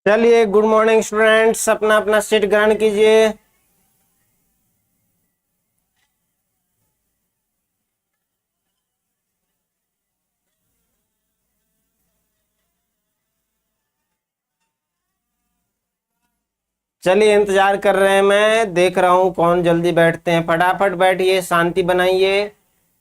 चलिए, good morning students. अपना अपना सीट ग्रहण कीजिए। चलिए, इंतजार कर रहे हैं, मैं देख रहा हूं कौन जल्दी बैठते हैं। फटाफट बैठिए, शांति बनाइए।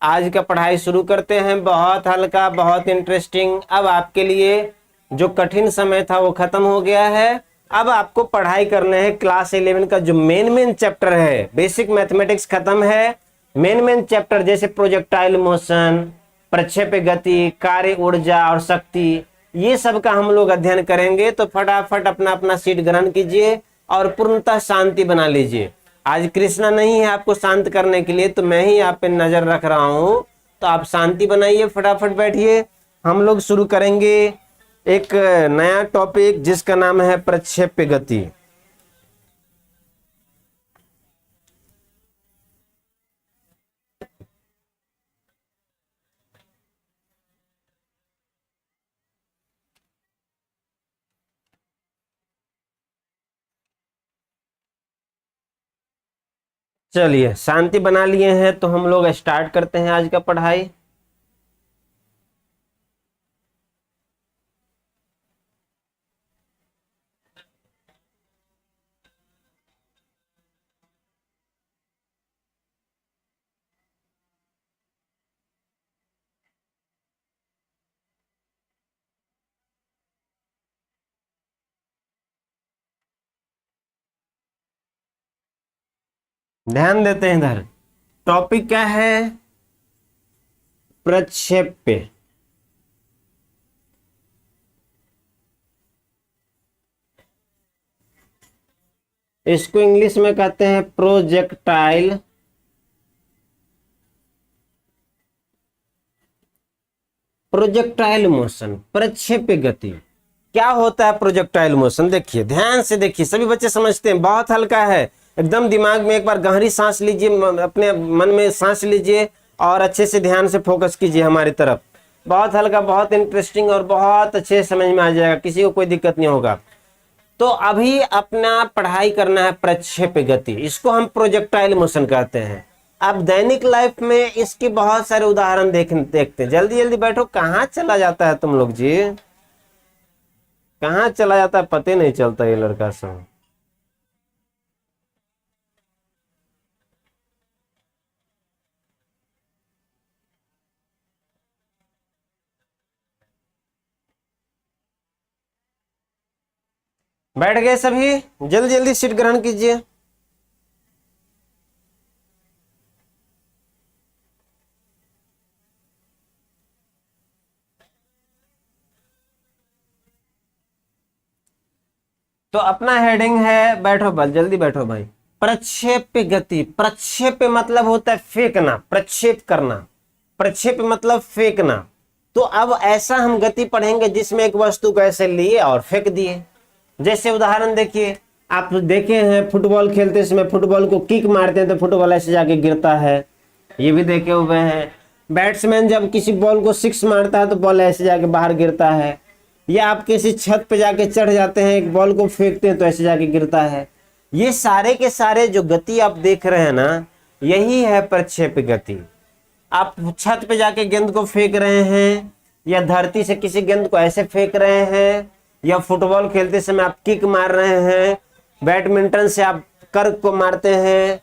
आज का पढ़ाई शुरू करते हैं। बहुत हल्का, बहुत इंटरेस्टिंग। अब आपके लिए जो कठिन समय था वो खत्म हो गया है। अब आपको पढ़ाई करने हैं क्लास 11 का जो मेन चैप्टर है। बेसिक मैथमेटिक्स खत्म है। मेन चैप्टर जैसे प्रोजेक्टाइल मोशन, प्रक्षेप्य गति, कार्य ऊर्जा और शक्ति, ये सब का हम लोग अध्ययन करेंगे। तो फटाफट अपना अपना सीट ग्रहण कीजिए और पूर्णतः शांति बना लीजिए। आज कृष्णा नहीं है आपको शांत करने के लिए, तो मैं ही आप पे नजर रख रहा हूं। तो आप शांति बनाइए, फटाफट बैठिए। हम लोग शुरू करेंगे एक नया टॉपिक जिसका नाम है प्रक्षेप्य गति। चलिए, शांति बना लिए हैं तो हम लोग स्टार्ट करते हैं आज का पढ़ाई। ध्यान देते हैं इधर। टॉपिक क्या है? प्रक्षेप्य। इसको इंग्लिश में कहते हैं प्रोजेक्टाइल मोशन, प्रक्षेप्य गति। क्या होता है प्रोजेक्टाइल मोशन? देखिए, ध्यान से देखिए, सभी बच्चे समझते हैं। बहुत हल्का है, एकदम दिमाग में एक बार गहरी सांस लीजिए, अपने मन में सांस लीजिए और अच्छे से ध्यान से फोकस कीजिए हमारी तरफ। बहुत हल्का, बहुत इंटरेस्टिंग और बहुत अच्छे से समझ में आ जाएगा, किसी को कोई दिक्कत नहीं होगा। तो अभी अपना पढ़ाई करना है प्रक्षेप्य गति, इसको हम प्रोजेक्टाइल मोशन कहते हैं। अब दैनिक लाइफ में इसके बहुत सारे उदाहरण देखते हैं। जल्दी जल्दी बैठो। कहाँ चला जाता है तुम लोग जी? कहाँ चला जाता है, पता नहीं चलता ये लड़का सब। बैठ गए सभी? जल्दी जल्दी सीट ग्रहण कीजिए। तो अपना हेडिंग है, बैठो बस, जल्दी बैठो भाई। प्रक्षेप्य गति। प्रक्षेप्य मतलब होता है फेंकना, प्रक्षेप करना। प्रक्षेप मतलब फेंकना। तो अब ऐसा हम गति पढ़ेंगे जिसमें एक वस्तु को ऐसे लिए और फेंक दिए। जैसे उदाहरण देखिए, आप देखे हैं फुटबॉल खेलते समय फुटबॉल को किक मारते हैं तो फुटबॉल ऐसे जाके गिरता है, ये भी देखे हुए हैं। बैट्समैन जब किसी बॉल को सिक्स मारता है तो बॉल ऐसे जाके बाहर गिरता है। या आप किसी छत पे जाके चढ़ जाते हैं, एक बॉल को फेंकते हैं तो ऐसे जाके गिरता है। ये सारे के सारे जो गति आप देख रहे हैं ना, यही है प्रक्षेप्य गति। आप छत पे जाके गेंद को फेंक रहे हैं, या धरती से किसी गेंद को ऐसे फेंक रहे हैं, या फुटबॉल खेलते समय आप किक मार रहे हैं, बैडमिंटन से आप कर्क को मारते हैं,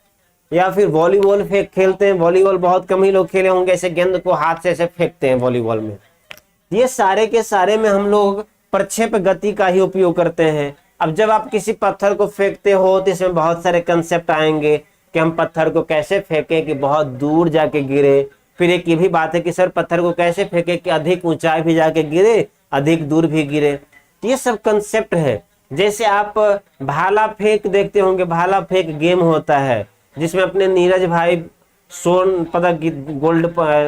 या फिर वॉलीबॉल खेलते हैं। वॉलीबॉल बहुत कम ही लोग खेले होंगे, ऐसे गेंद को हाथ से ऐसे फेंकते हैं वॉलीबॉल में। ये सारे के सारे में हम लोग प्रक्षेप गति का ही उपयोग करते हैं। अब जब आप किसी पत्थर को फेंकते हो तो इसमें बहुत सारे कंसेप्ट आएंगे कि हम पत्थर को कैसे फेंकें कि बहुत दूर जाके गिरे। फिर एक ये भी बात है कि सर पत्थर को कैसे फेंके कि अधिक ऊंचाई भी जाके गिरे, अधिक दूर भी गिरे। ये सब कंसेप्ट है। जैसे आप भाला फेंक देखते होंगे, भाला फेंक गेम होता है जिसमें अपने नीरज भाई स्वर्ण पदक,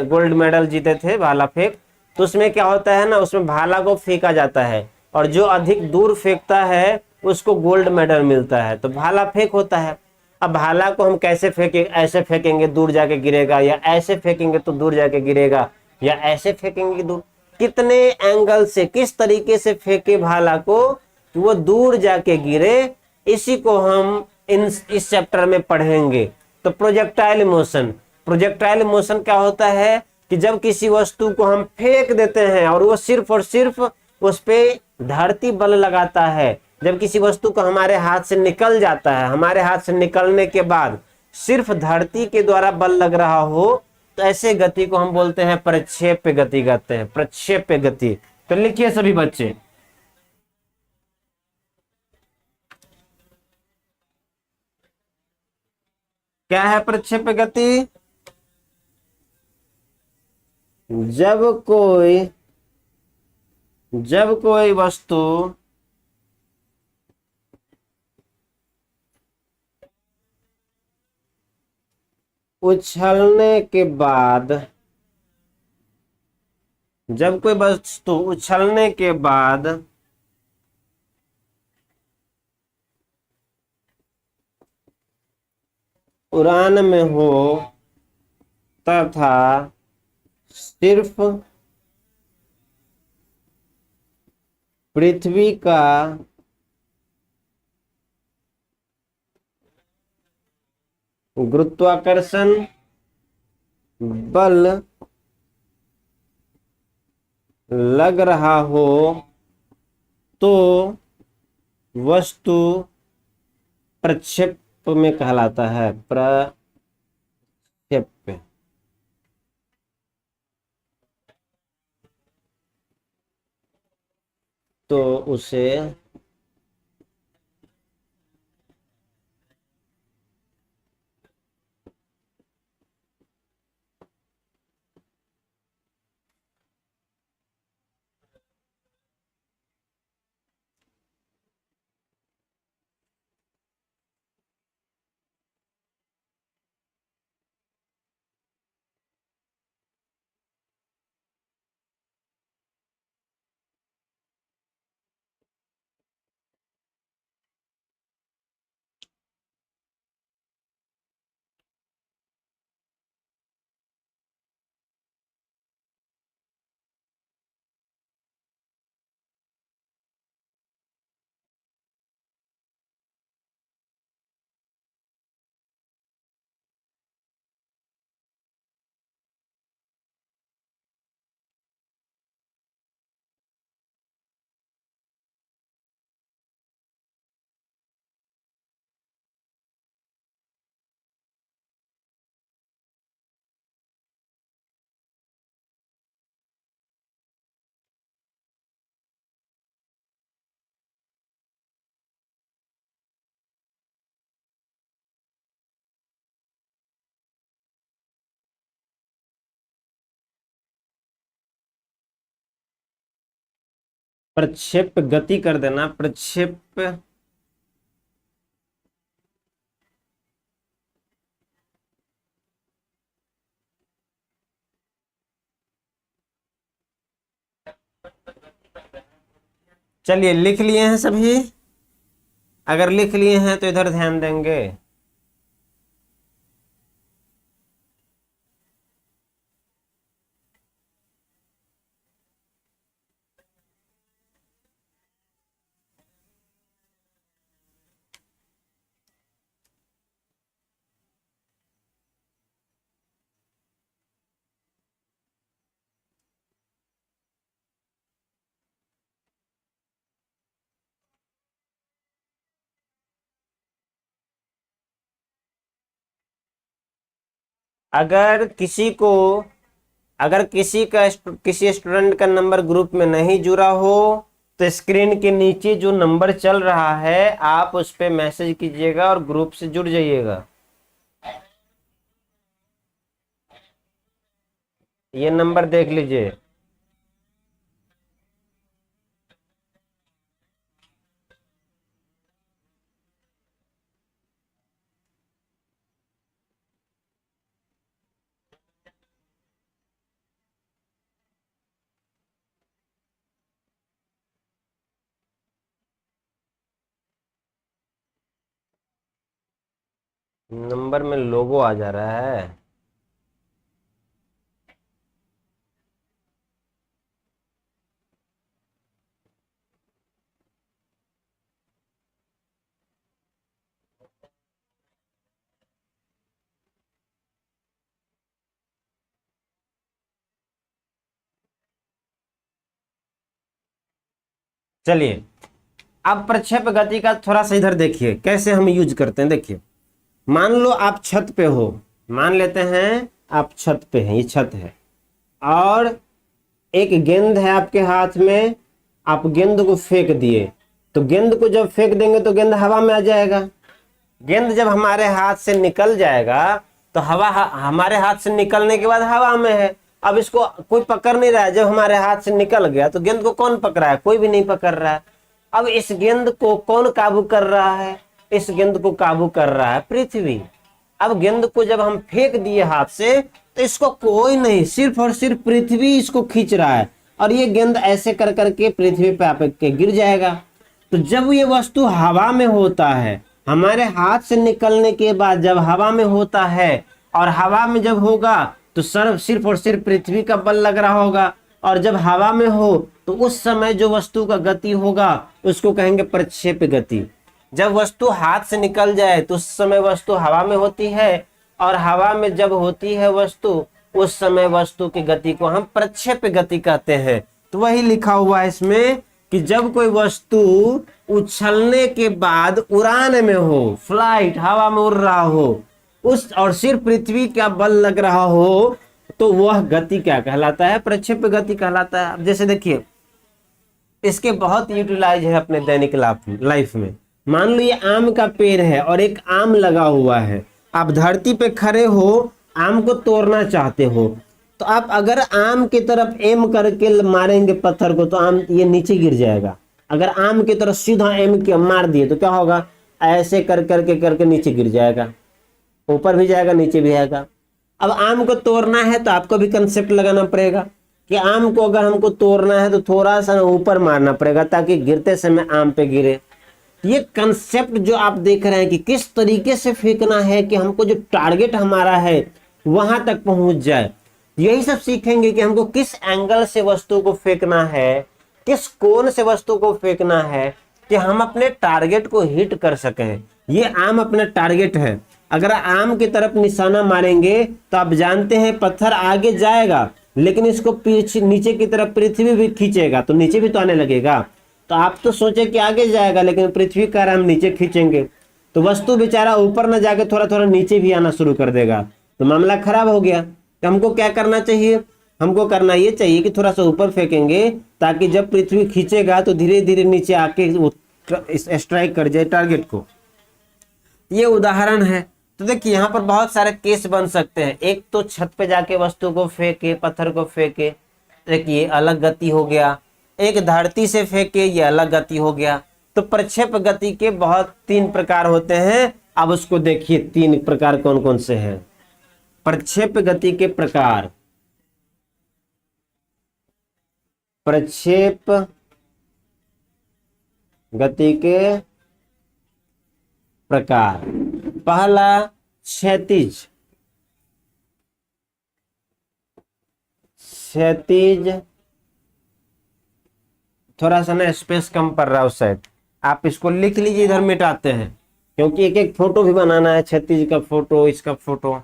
गोल्ड मेडल जीते थे भाला फेंक। तो उसमें क्या होता है ना, उसमें भाला को फेंका जाता है और जो अधिक दूर फेंकता है उसको गोल्ड मेडल मिलता है। तो भाला फेंक होता है। अब भाला को हम कैसे फेंके? ऐसे फेंकेंगे दूर जाके गिरेगा, या ऐसे फेंकेंगे तो दूर जाके गिरेगा, या ऐसे फेंकेंगे दूर। कितने एंगल से, किस तरीके से फेंके भाला को कि वो दूर जाके गिरे, इसी को हम इस चैप्टर में पढ़ेंगे। तो प्रोजेक्टाइल मोशन, प्रोजेक्टाइल मोशन क्या होता है कि जब किसी वस्तु को हम फेंक देते हैं और वो सिर्फ और सिर्फ उस पे धरती बल लगाता है। जब किसी वस्तु को हमारे हाथ से निकल जाता है, हमारे हाथ से निकलने के बाद सिर्फ धरती के द्वारा बल लग रहा हो, तो ऐसे गति को हम बोलते हैं प्रक्षेप्य गति कहते हैं, प्रक्षेप्य गति। तो लिखिए सभी बच्चे, क्या है प्रक्षेप्य गति? जब कोई जब कोई वस्तु उछलने के बाद, जब कोई वस्तु उछलने के बाद उड़ान में हो तथा सिर्फ पृथ्वी का गुरुत्वाकर्षण बल लग रहा हो, तो वस्तु प्रक्षेप में कहलाता है, प्रक्षेप्य। तो उसे प्रक्षेप गति कर देना, प्रक्षेप। चलिए लिख लिए हैं सभी? अगर लिख लिए हैं तो इधर ध्यान देंगे। अगर किसी को अगर किसी स्टूडेंट का नंबर ग्रुप में नहीं जुड़ा हो, तो स्क्रीन के नीचे जो नंबर चल रहा है आप उस पे मैसेज कीजिएगा और ग्रुप से जुड़ जाइएगा। ये नंबर देख लीजिए। नंबर में लोगो आ जा रहा है। चलिए अब प्रक्षेप गति का थोड़ा सा इधर देखिए कैसे हम यूज करते हैं। देखिए मान लो आप छत पे हो, मान लेते हैं आप छत पे हैं, ये छत है और एक गेंद है आपके हाथ में, आप गेंद को फेंक दिए, तो गेंद को जब फेंक देंगे तो गेंद हवा में आ जाएगा। गेंद जब हमारे हाथ से निकल जाएगा तो हवा हमारे हाथ से निकलने के बाद हवा में है, अब इसको कोई पकड़ नहीं रहा है। जब हमारे हाथ से निकल गया तो गेंद को कौन पकड़ा है? कोई भी नहीं पकड़ रहा है। अब इस गेंद को कौन काबू कर रहा है? इस गेंद को काबू कर रहा है पृथ्वी। अब गेंद को जब हम फेंक दिए हाथ से तो इसको कोई नहीं, सिर्फ और सिर्फ पृथ्वी इसको खींच रहा है और ये गेंद ऐसे कर करके पृथ्वी पे आके गिर जाएगा। तो जब ये वस्तु हवा में होता है, हमारे हाथ से निकलने के बाद जब हवा में होता है और हवा में जब होगा तो सिर्फ और सिर्फ पृथ्वी का बल लग रहा होगा, और जब हवा में हो तो उस समय जो वस्तु का गति होगा उसको कहेंगे प्रक्षेप गति। जब वस्तु हाथ से निकल जाए तो उस समय वस्तु हवा में होती है, और हवा में जब होती है वस्तु उस समय वस्तु की गति को हम प्रक्षेप गति कहते हैं। तो वही लिखा हुआ है इसमें कि जब कोई वस्तु उछलने के बाद उड़ान में हो, फ्लाइट, हवा में उड़ रहा हो, उस और सिर्फ पृथ्वी का बल लग रहा हो, तो वह गति क्या कहलाता है? प्रक्षेप गति कहलाता है। अब जैसे देखिए इसके बहुत यूटिलाइज है अपने दैनिक लाइफ में। मान लो ये आम का पेड़ है और एक आम लगा हुआ है, आप धरती पे खड़े हो, आम को तोड़ना चाहते हो, तो आप अगर आम की तरफ एम करके मारेंगे पत्थर को तो आम ये नीचे गिर जाएगा। अगर आम की तरफ सीधा एम के मार दिए तो क्या होगा? ऐसे कर करके नीचे गिर जाएगा, ऊपर भी जाएगा नीचे भी आएगा। अब आम को तोड़ना है तो आपको भी कंसेप्ट लगाना पड़ेगा कि आम को अगर हमको तोड़ना है तो थोड़ा सा ऊपर मारना पड़ेगा ताकि गिरते समय आम पे गिरे। ये कंसेप्ट जो आप देख रहे हैं कि किस तरीके से फेंकना है कि हमको जो टारगेट हमारा है वहां तक पहुंच जाए, यही सब सीखेंगे कि हमको किस एंगल से वस्तु को फेंकना है, किस कोण से वस्तु को फेंकना है कि हम अपने टारगेट को हिट कर सकें। ये आम अपना टारगेट है, अगर आम की तरफ निशाना मारेंगे तो आप जानते हैं पत्थर आगे जाएगा लेकिन इसको पीछे नीचे की तरफ पृथ्वी भी खींचेगा तो नीचे भी तो आने लगेगा। तो आप तो सोचे कि आगे जाएगा लेकिन पृथ्वी का हम नीचे खींचेंगे तो वस्तु बेचारा ऊपर न जाके थोड़ा थोड़ा नीचे भी आना शुरू कर देगा, तो मामला खराब हो गया। तो हमको क्या करना चाहिए? हमको करना ये चाहिए कि थोड़ा सा ऊपर फेंकेंगे ताकि जब पृथ्वी खींचेगा तो धीरे धीरे नीचे आके स्ट्राइक कर जाए टारगेट को। ये उदाहरण है। तो देखिए यहाँ पर बहुत सारे केस बन सकते हैं। एक तो छत पे जाके वस्तु को फेंके, पत्थर को फेंके, देखिए अलग गति हो गया। एक धरती से फेंके, ये अलग गति हो गया। तो प्रक्षेप गति के बहुत 3 प्रकार होते हैं। अब उसको देखिए 3 प्रकार कौन कौन से हैं। प्रक्षेप गति के प्रकार, प्रक्षेप गति के प्रकार। पहला क्षैतिज, क्षैतिज थोड़ा सा ना स्पेस कम पड़ रहा है उस साइड, आप इसको लिख लीजिए, इधर मिटाते हैं क्योंकि एक एक फोटो भी बनाना है, क्षैतिज का फोटो, इसका फोटो।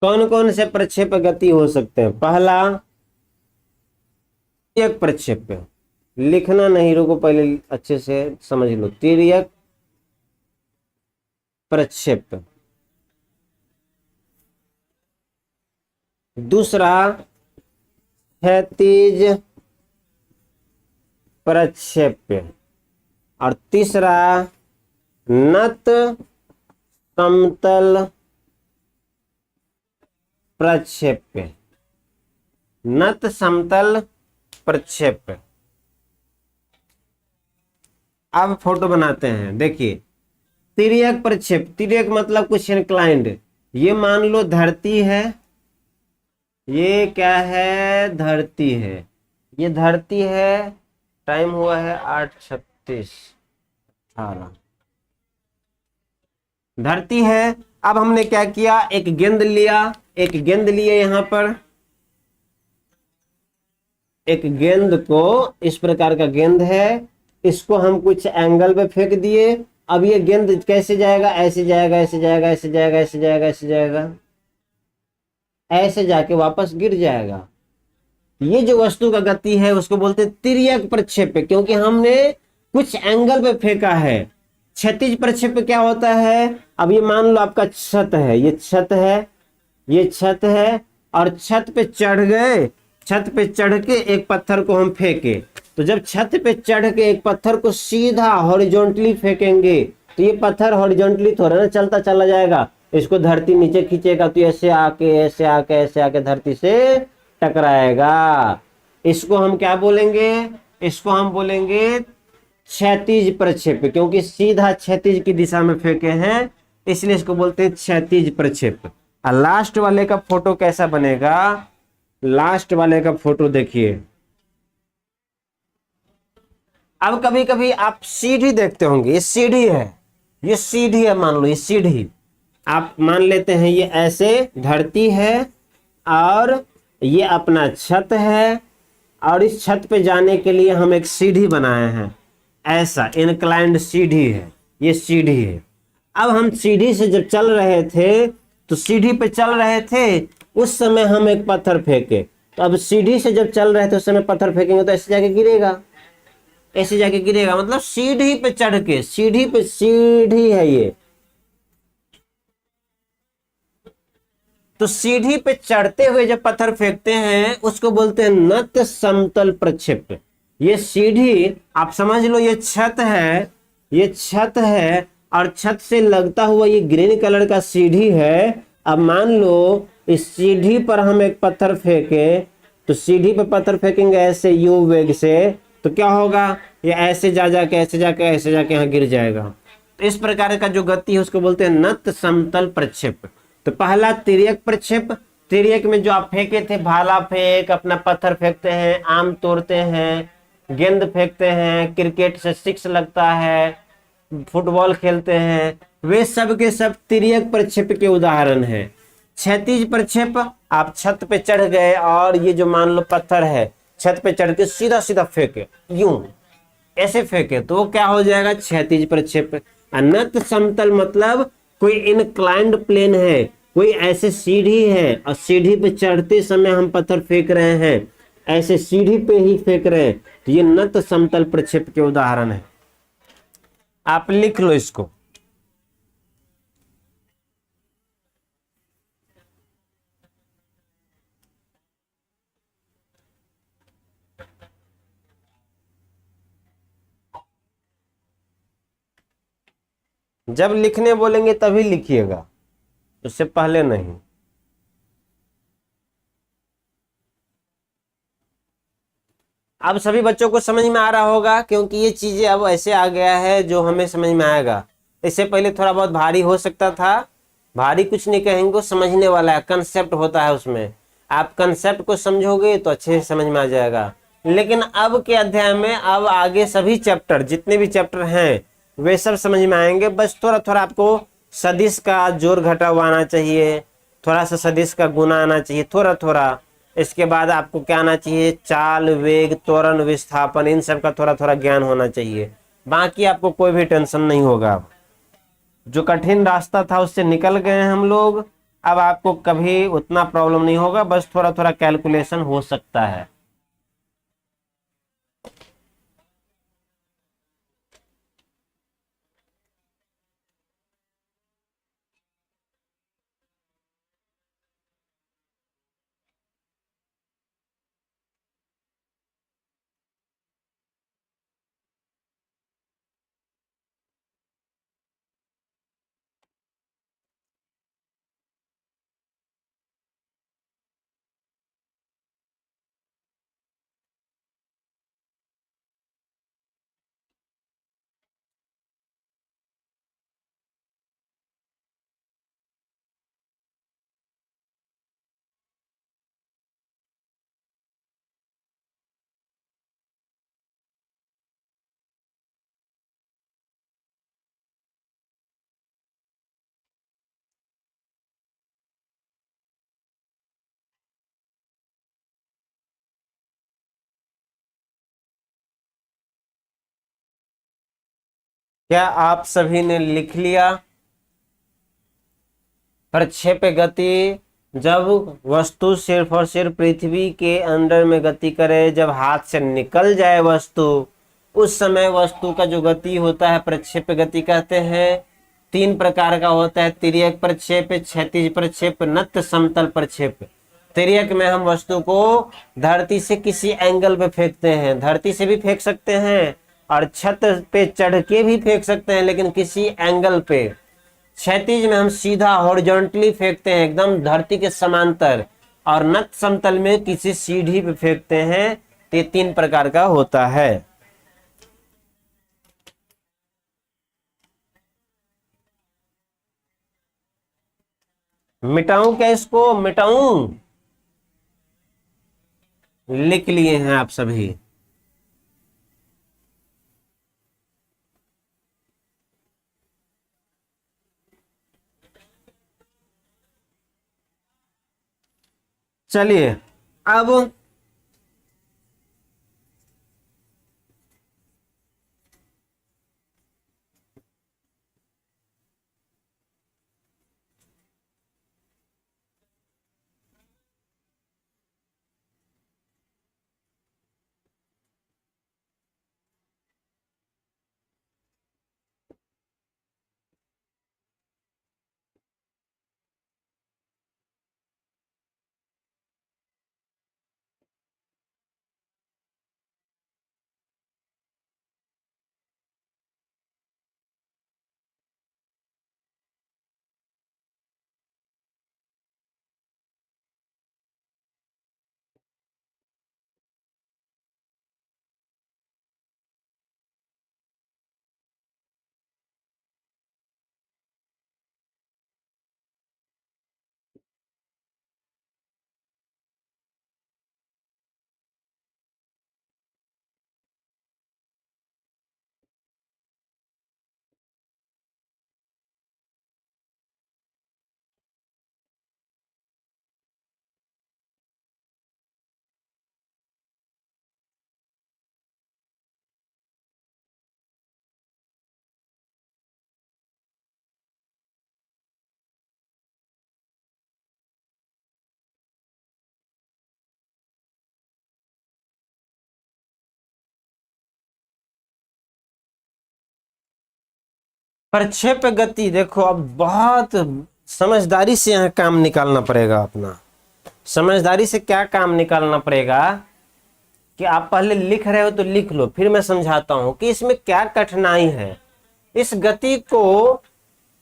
कौन कौन से प्रक्षेप गति हो सकते हैं? पहला तिर्यक प्रक्षेप, लिखना नहीं, रुको पहले अच्छे से समझ लो। तिर्यक प्रक्षेप। दूसरा क्षैतिज प्रक्षेप, और तीसरा नत समतल प्रक्षेप। नत समतल प्रक्षेप। अब फोटो बनाते हैं। देखिए तिर्यक प्रक्षेप, तिर्यक मतलब कुछ इंक्लाइंड। ये मान लो धरती है, ये क्या है? धरती है, ये धरती है। टाइम हुआ है 8:36, 18। धरती है। अब हमने क्या किया, एक गेंद लिया, एक गेंद लिए यहां पर, एक गेंद को, इस प्रकार का गेंद है, इसको हम कुछ एंगल पे फेंक दिए। अब ये गेंद कैसे जाएगा, ऐसे जाएगा, ऐसे जाएगा, ऐसे जाएगा, ऐसे जाएगा, ऐसे जाएगा, ऐसे जाके वापस गिर जाएगा। ये जो वस्तु का गति है उसको बोलते हैं तिर्यक प्रक्षेप, क्योंकि हमने कुछ एंगल पे फेंका है। क्षैतिज प्रक्षेप क्या होता है, अब ये मान लो आपका छत है, ये छत है, ये छत है, और छत पे चढ़ गए, छत पे चढ़ के एक पत्थर को हम फेंके। तो जब छत पे चढ़ के एक पत्थर को सीधा हॉरिजॉन्टली फेंकेंगे तो ये पत्थर हॉरिजॉन्टली थोड़ा ना चलता चला जाएगा, इसको धरती नीचे खींचेगा तो ऐसे आके ऐसे आके ऐसे आके धरती से टकराएगा। इसको हम क्या बोलेंगे, इसको हम बोलेंगे क्षैतिज प्रक्षेप, क्योंकि सीधा क्षैतिज की दिशा में फेंके हैं, इसलिए इसको बोलते हैं क्षैतिज प्रक्षेप। और लास्ट वाले का फोटो कैसा बनेगा, लास्ट वाले का फोटो देखिए। अब कभी कभी आप सीढ़ी देखते होंगे, ये सीढ़ी है, ये सीढ़ी है, मान लो ये सीढ़ी, आप मान लेते हैं ये ऐसे धरती है और ये अपना छत है, और इस छत पे जाने के लिए हम एक सीढ़ी बनाए हैं, ऐसा इनक्लाइंड सीढ़ी है, ये सीढ़ी है। अब हम सीढ़ी से जब चल रहे थे, तो सीढ़ी पे चल रहे थे, उस समय हम एक पत्थर फेंके। तो अब सीढ़ी से जब चल रहे थे उस समय पत्थर फेंकेंगे तो ऐसे जाके गिरेगा, ऐसे जाके गिरेगा, मतलब सीढ़ी पे चढ़ के, सीढ़ी पे, सीढ़ी है ये, तो सीढ़ी पे चढ़ते हुए जब पत्थर फेंकते हैं उसको बोलते हैं नत समतल प्रक्षेप। ये सीढ़ी आप समझ लो, ये छत है, ये छत है, और छत से लगता हुआ ये ग्रीन कलर का सीढ़ी है। अब मान लो इस सीढ़ी पर हम एक पत्थर फेंके, तो सीढ़ी पर पत्थर फेंकेंगे ऐसे यू वेग से, तो क्या होगा, ये ऐसे जा जाके ऐसे जाके ऐसे जाके यहाँ गिर जाएगा। तो इस प्रकार का जो गति है उसको बोलते हैं नत समतल प्रक्षेप। तो पहला तिर्यक प्रक्षेप, तिर्यक में जो आप फेंके थे, भाला फेंक, अपना पत्थर फेंकते हैं, आम तोड़ते हैं, गेंद फेंकते हैं, क्रिकेट से सिक्स लगता है, फुटबॉल खेलते हैं, वे सब के सब तिर्यक प्रक्षेप के उदाहरण हैं। क्षैतिज प्रक्षेप, आप छत पे चढ़ गए और ये जो मान लो पत्थर है, छत पे चढ़ के सीधा सीधा फेंके, यूं ऐसे फेंके, तो वो क्या हो जाएगा, क्षैतिज प्रक्षेप। अनंत समतल मतलब कोई इनक्लाइंड प्लेन है, कोई ऐसे सीढ़ी है और सीढ़ी पे चढ़ते समय हम पत्थर फेंक रहे हैं, ऐसे सीढ़ी पे ही फेंक रहे हैं, तो ये नत समतल प्रक्षेप के उदाहरण है। आप लिख लो इसको। जब लिखने बोलेंगे तभी लिखिएगा, उससे पहले नहीं। अब सभी बच्चों को समझ में आ रहा होगा, क्योंकि ये चीजें अब ऐसे आ गया है जो हमें समझ में आएगा। इससे पहले थोड़ा बहुत भारी हो सकता था, भारी कुछ नहीं कहेंगे, समझने वाला है, कंसेप्ट होता है उसमें, आप कंसेप्ट को समझोगे तो अच्छे से समझ में आ जाएगा। लेकिन अब के अध्याय में अब आगे सभी चैप्टर, जितने भी चैप्टर हैं वे सब समझ में आएंगे। बस थोड़ा थोड़ा आपको सदिश का जोड़ घटाव आना चाहिए, थोड़ा सा सदिश का गुना आना चाहिए, थोड़ा थोड़ा। इसके बाद आपको क्या आना चाहिए, चाल, वेग, त्वरण, विस्थापन, इन सब का थोड़ा थोड़ा ज्ञान होना चाहिए। बाकी आपको कोई भी टेंशन नहीं होगा। जो कठिन रास्ता था उससे निकल गए हैं हम लोग, अब आपको कभी उतना प्रॉब्लम नहीं होगा, बस थोड़ा थोड़ा कैलकुलेशन हो सकता है। क्या आप सभी ने लिख लिया? प्रक्षेप्य गति, जब वस्तु सिर्फ और सिर्फ पृथ्वी के अंदर में गति करे, जब हाथ से निकल जाए वस्तु, उस समय वस्तु का जो गति होता है प्रक्षेप्य गति कहते हैं। 3 प्रकार का होता है, तिर्यक प्रक्षेप, क्षैतिज प्रक्षेप, नत्थ समतल प्रक्षेप। तिर्यक में हम वस्तु को धरती से किसी एंगल पे फेंकते हैं, धरती से भी फेंक सकते हैं और छत पे चढ़ के भी फेंक सकते हैं, लेकिन किसी एंगल पे। क्षैतिज में हम सीधा हॉरिजॉन्टली फेंकते हैं, एकदम धरती के समांतर। और नत समतल में किसी सीढ़ी पे फेंकते हैं। तो ये 3 प्रकार का होता है। मिटाऊं क्या इसको? मिटाऊं? लिख लिए हैं आप सभी? चलिए अब प्रक्षेप गति देखो, अब बहुत समझदारी से यहाँ काम निकालना पड़ेगा अपना। समझदारी से क्या काम निकालना पड़ेगा कि आप पहले लिख रहे हो तो लिख लो, फिर मैं समझाता हूं कि इसमें क्या कठिनाई है। इस गति को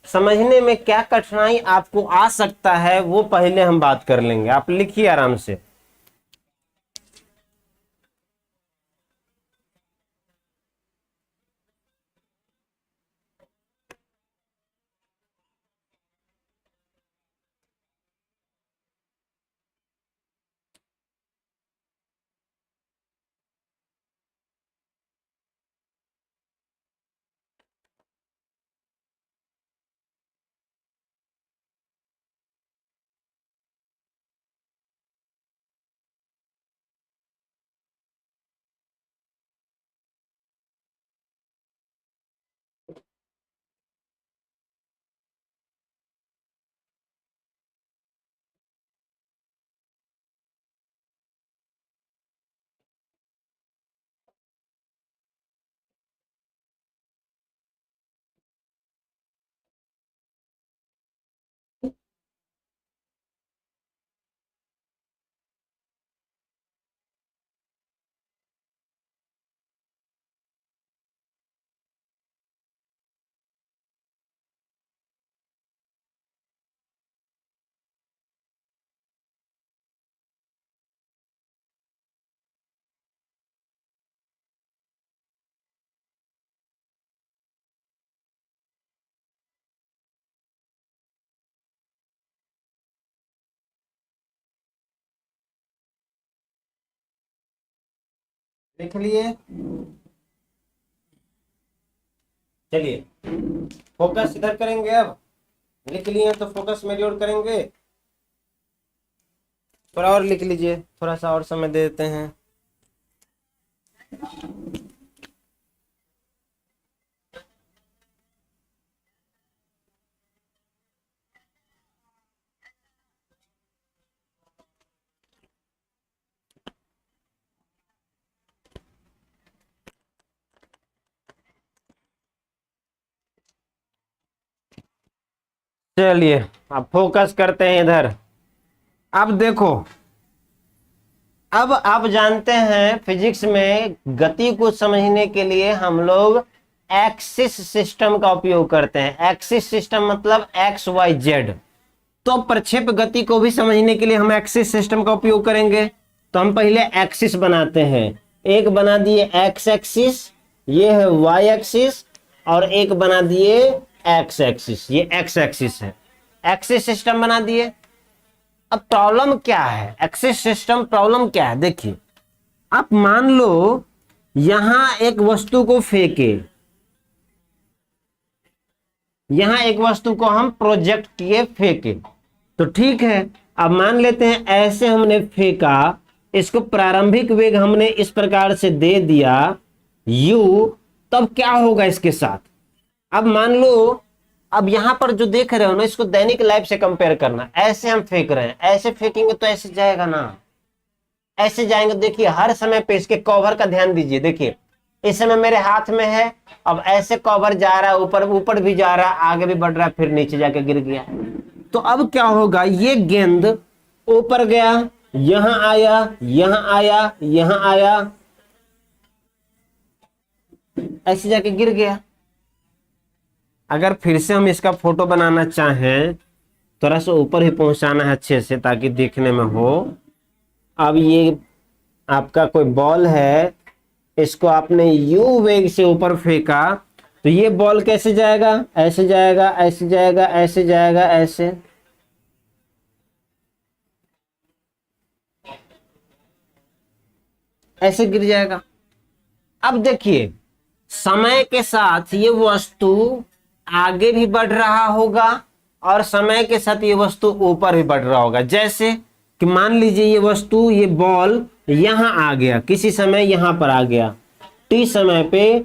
समझने में क्या कठिनाई आपको आ सकता है वो पहले हम बात कर लेंगे। आप लिखिए आराम से। लिख लिए? चलिए फोकस इधर करेंगे। अब लिख लिए तो फोकस मेरी ओर करेंगे। थोड़ा और लिख लीजिए, थोड़ा सा और समय दे देते हैं। चलिए अब फोकस करते हैं इधर। अब देखो, अब आप जानते हैं फिजिक्स में गति को समझने के लिए हम लोग एक्सिस सिस्टम का उपयोग करते हैं। एक्सिस सिस्टम मतलब एक्स वाई जेड। तो प्रक्षेप गति को भी समझने के लिए हम एक्सिस सिस्टम का उपयोग करेंगे। तो हम पहले एक्सिस बनाते हैं। एक बना दिए एक्स एक्सिस, ये है वाई एक्सिस, और एक बना दिए एक्स एक्सिस, ये एक्स एक्सिस है। एक्सिस सिस्टम बना दिए। अब प्रॉब्लम क्या है, एक्सिस सिस्टम प्रॉब्लम क्या है, देखिए आप मान लो यहां एक वस्तु को फेंके, यहां एक वस्तु को हम प्रोजेक्ट किए फेंके, तो ठीक है। अब मान लेते हैं ऐसे हमने फेंका, इसको प्रारंभिक वेग हमने इस प्रकार से दे दिया u, तब क्या होगा इसके साथ। अब मान लो, अब यहां पर जो देख रहे हो ना, इसको दैनिक लाइफ से कंपेयर करना। ऐसे हम फेंक रहे हैं, ऐसे फेंकेंगे तो ऐसे जाएगा ना, ऐसे जाएंगे। देखिए हर समय पे इसके कवर का ध्यान दीजिए। देखिए इस समय मेरे हाथ में है, अब ऐसे कवर जा रहा है, ऊपर ऊपर भी जा रहा है, आगे भी बढ़ रहा है, फिर नीचे जाके गिर गया। तो अब क्या होगा, ये गेंद ऊपर गया, यहां आया, यहां आया, यहां आया, ऐसे जाके गिर गया। अगर फिर से हम इसका फोटो बनाना चाहें, थोड़ा सा ऊपर ही पहुंचाना है अच्छे से ताकि देखने में हो। अब ये आपका कोई बॉल है, इसको आपने यू वेग से ऊपर फेंका, तो ये बॉल कैसे जाएगा, ऐसे जाएगा, ऐसे जाएगा, ऐसे जाएगा, ऐसे, ऐसे गिर जाएगा। अब देखिए समय के साथ ये वस्तु आगे भी बढ़ रहा होगा और समय के साथ ये वस्तु ऊपर भी बढ़ रहा होगा। जैसे कि मान लीजिए ये वस्तु, ये बॉल यहां आ गया, किसी समय यहां पर आ गया, टी समय पे,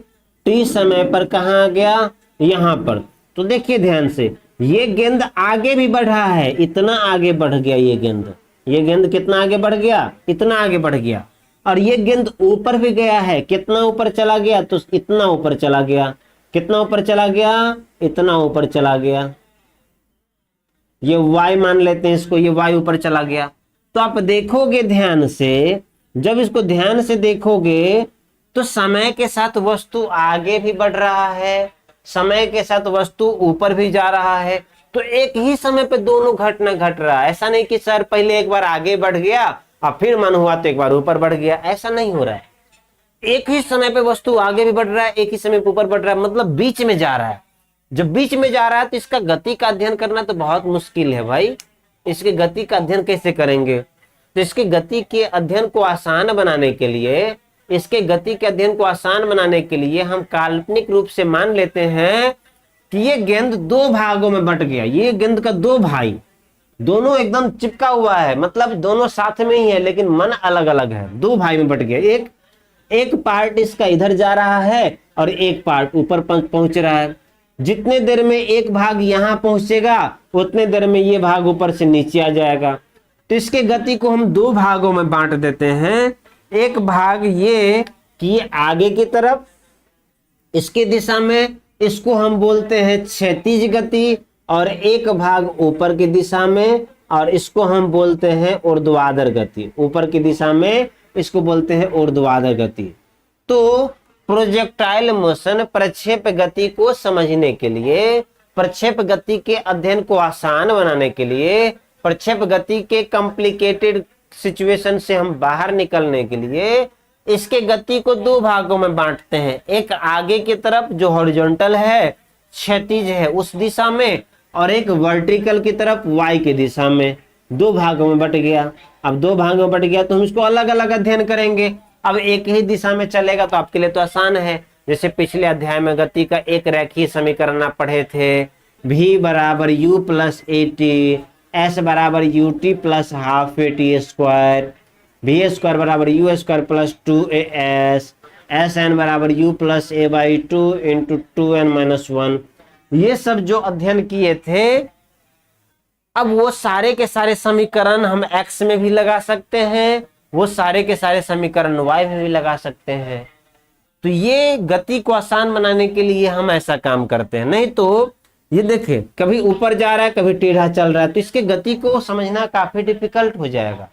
टी समय पर कहां आ गया, यहां पर। तो देखिए ध्यान से, ये गेंद आगे भी बढ़ रहा है, इतना आगे बढ़ गया ये गेंद, ये गेंद कितना आगे बढ़ गया, इतना आगे बढ़ गया। और ये गेंद ऊपर भी गया है, कितना ऊपर चला गया, तो इतना ऊपर चला गया, कितना ऊपर चला गया, इतना ऊपर चला गया। ये वाई मान लेते हैं इसको, ये वाई ऊपर चला गया। तो आप देखोगे ध्यान से, जब इसको ध्यान से देखोगे तो समय के साथ वस्तु आगे भी बढ़ रहा है, समय के साथ वस्तु ऊपर भी जा रहा है। तो एक ही समय पे दोनों घटना घट रहा है। ऐसा नहीं कि सर पहले एक बार आगे बढ़ गया और फिर मन हुआ तो एक बार ऊपर बढ़ गया, ऐसा नहीं हो रहा है। एक ही समय पे वस्तु आगे भी बढ़ रहा है, एक ही समय पे ऊपर बढ़ रहा है, मतलब बीच में जा रहा है। जब बीच में जा रहा है तो इसका गति का अध्ययन करना तो बहुत मुश्किल है भाई। इसके गति का अध्ययन कैसे करेंगे। तो इसके गति के अध्ययन को आसान बनाने के लिए, इसके गति के अध्ययन को आसान बनाने के लिए हम काल्पनिक रूप से मान लेते हैं कि ये गेंद दो भागों में बट गया। ये गेंद का दो भाई, दोनों एकदम चिपका हुआ है, मतलब दोनों साथ में ही है लेकिन मन अलग अलग है, दो भाई में बट गया। एक पार्ट इसका इधर जा रहा है और एक पार्ट ऊपर पहुंच रहा है। जितने देर में एक भाग यहां पहुंचेगा उतने देर में ये भाग ऊपर से नीचे आ जाएगा। तो इसके गति को हम दो भागों में बांट देते हैं। एक भाग ये कि ये आगे की तरफ इसकी दिशा में, इसको हम बोलते हैं क्षैतिज गति, और एक भाग ऊपर की दिशा में और इसको हम बोलते हैं ऊर्ध्वाधर गति। ऊपर की दिशा में इसको बोलते हैं ऊर्ध्वाधर गति। तो प्रोजेक्टाइल मोशन, प्रक्षेप गति को समझने के लिए, प्रक्षेप गति के अध्ययन को आसान बनाने के लिए, प्रक्षेप गति के कॉम्प्लिकेटेड सिचुएशन से हम बाहर निकलने के लिए इसके गति को दो भागों में बांटते हैं। एक आगे की तरफ जो हॉरिजॉन्टल है, क्षैतिज है उस दिशा में, और एक वर्टिकल की तरफ वाई की दिशा में। दो भागों में बट गया। अब दो भागों में बट गया तो हम इसको अलग अलग अध्ययन करेंगे। अब एक ही दिशा में चलेगा तो आपके लिए तो आसान है। जैसे पिछले अध्याय में गति का एक रेखीय समीकरण आप पढ़े थे, v बराबर u plus A T, s बराबर U T plus half A T square, V square बराबर U square plus 2as, S N बराबर U plus A by 2 into 2n-1। ये सब जो अध्ययन किए थे, अब वो सारे के सारे समीकरण हम x में भी लगा सकते हैं, वो सारे के सारे समीकरण y में भी लगा सकते हैं। तो ये गति को आसान बनाने के लिए हम ऐसा काम करते हैं। नहीं तो ये देखिए कभी ऊपर जा रहा है कभी टेढ़ा चल रहा है, तो इसके गति को समझना काफी डिफिकल्ट हो जाएगा।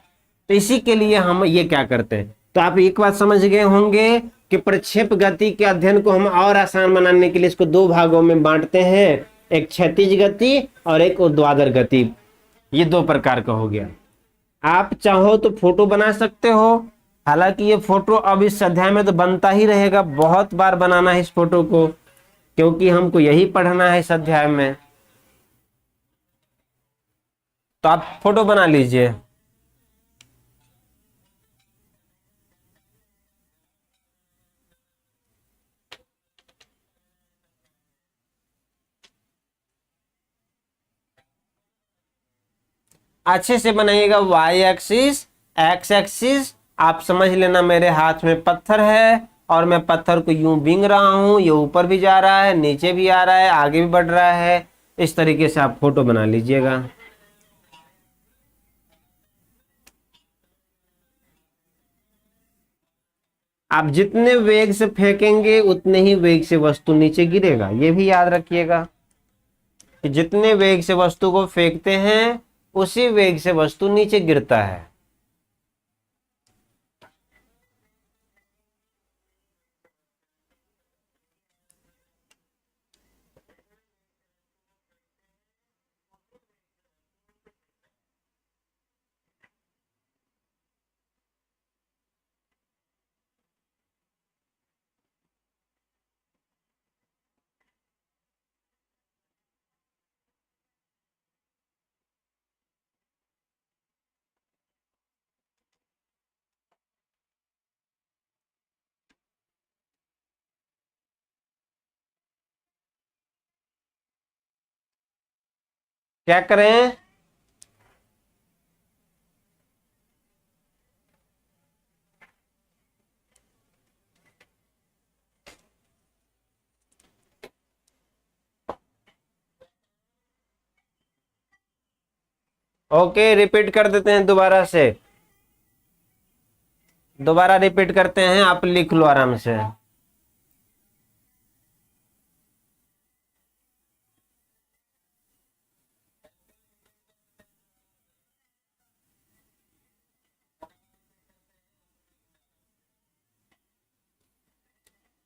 तो इसी के लिए हम ये क्या करते हैं, तो आप एक बात समझ गए होंगे कि प्रक्षेप गति के अध्ययन को हम और आसान बनाने के लिए इसको दो भागों में बांटते हैं, एक क्षैतिज गति और एक ऊर्ध्वाधर गति। ये दो प्रकार का हो गया। आप चाहो तो फोटो बना सकते हो, हालांकि ये फोटो अब इस अध्याय में तो बनता ही रहेगा, बहुत बार बनाना है इस फोटो को, क्योंकि हमको यही पढ़ना है इस अध्याय में। तो आप फोटो बना लीजिए। अच्छे से बनाइएगा। वाई एक्सिस, एक्स एक्सिस, आप समझ लेना मेरे हाथ में पत्थर है और मैं पत्थर को यूं बींग रहा हूं, ये ऊपर भी जा रहा है, नीचे भी आ रहा है, आगे भी बढ़ रहा है। इस तरीके से आप फोटो बना लीजिएगा। आप जितने वेग से फेंकेंगे उतने ही वेग से वस्तु नीचे गिरेगा। ये भी याद रखिएगा कि जितने वेग से वस्तु को फेंकते हैं उसी वेग से वस्तु नीचे गिरता है। क्या करें, ओके रिपीट कर देते हैं दोबारा से, दोबारा रिपीट करते हैं, आप लिख लो आराम से।